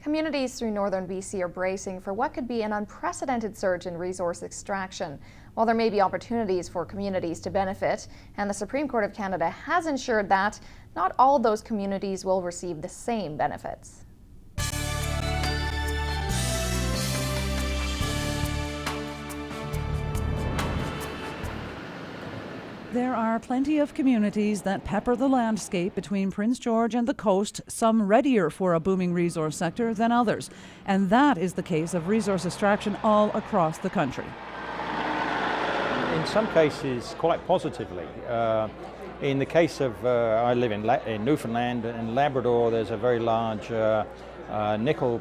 Communities through northern BC are bracing for what could be an unprecedented surge in resource extraction. While there may be opportunities for communities to benefit, and the Supreme Court of Canada has ensured that not all those communities will receive the same benefits. There are plenty of communities that pepper the landscape between Prince George and the coast, some readier for a booming resource sector than others. And that is the case of resource extraction all across the country. In some cases, quite positively. In the case of, I live in Newfoundland and Labrador, there's a very large nickel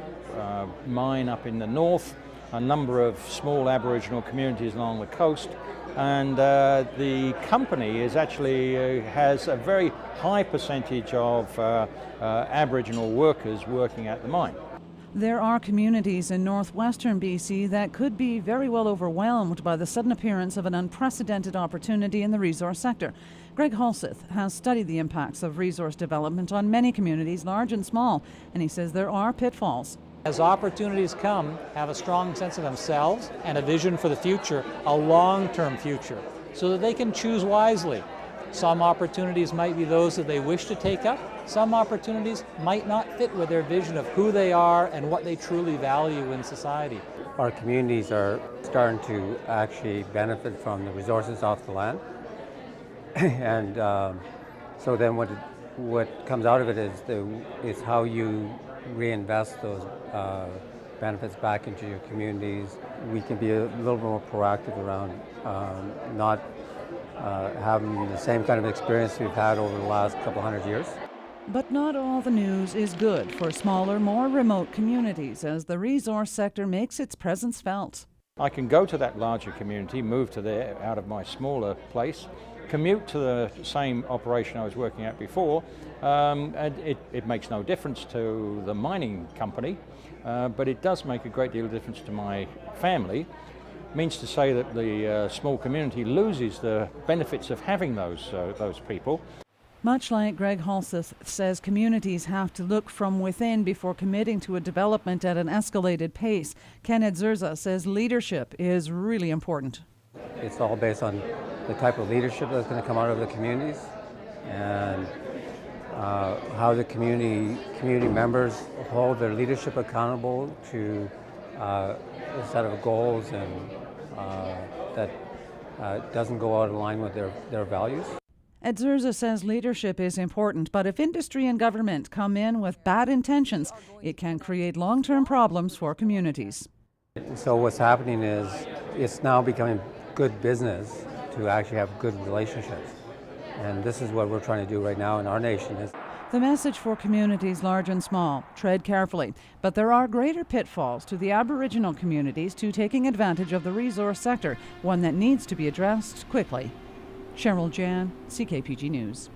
mine up in the north, a number of small Aboriginal communities along the coast, and the company is actually has a very high percentage of Aboriginal workers working at the mine. There are communities in northwestern BC that could be very well overwhelmed by the sudden appearance of an unprecedented opportunity in the resource sector. Greg Halseth has studied the impacts of resource development on many communities, large and small, and he says there are pitfalls. As opportunities come, have a strong sense of themselves and a vision for the future, a long-term future, so that they can choose wisely. Some opportunities might be those that they wish to take up. Some opportunities might not fit with their vision of who they are and what they truly value in society. Our communities are starting to actually benefit from the resources off the land. And so then what comes out of it is how you reinvest those benefits back into your communities. We can be a little more proactive around not having the same kind of experience we've had over the last couple hundred years. But not all the news is good for smaller, more remote communities as the resource sector makes its presence felt. I can go to that larger community, move to there out of my smaller place, commute to the same operation I was working at before, and it makes no difference to the mining company, but it does make a great deal of difference to my family. Means to say that the small community loses the benefits of having those people. Much like Greg Halseth says, communities have to look from within before committing to a development at an escalated pace. Ken Edzurza says leadership is really important. It's all based on the type of leadership that's going to come out of the communities and how the community members hold their leadership accountable to a set of goals and that doesn't go out of line with their values. Edzurza says leadership is important, but if industry and government come in with bad intentions, it can create long-term problems for communities. So what's happening is it's now becoming good business to actually have good relationships. And this is what we're trying to do right now in our nation. The message for communities large and small: tread carefully. But there are greater pitfalls to the Aboriginal communities to taking advantage of the resource sector, one that needs to be addressed quickly. Cheryl Jan, CKPG News.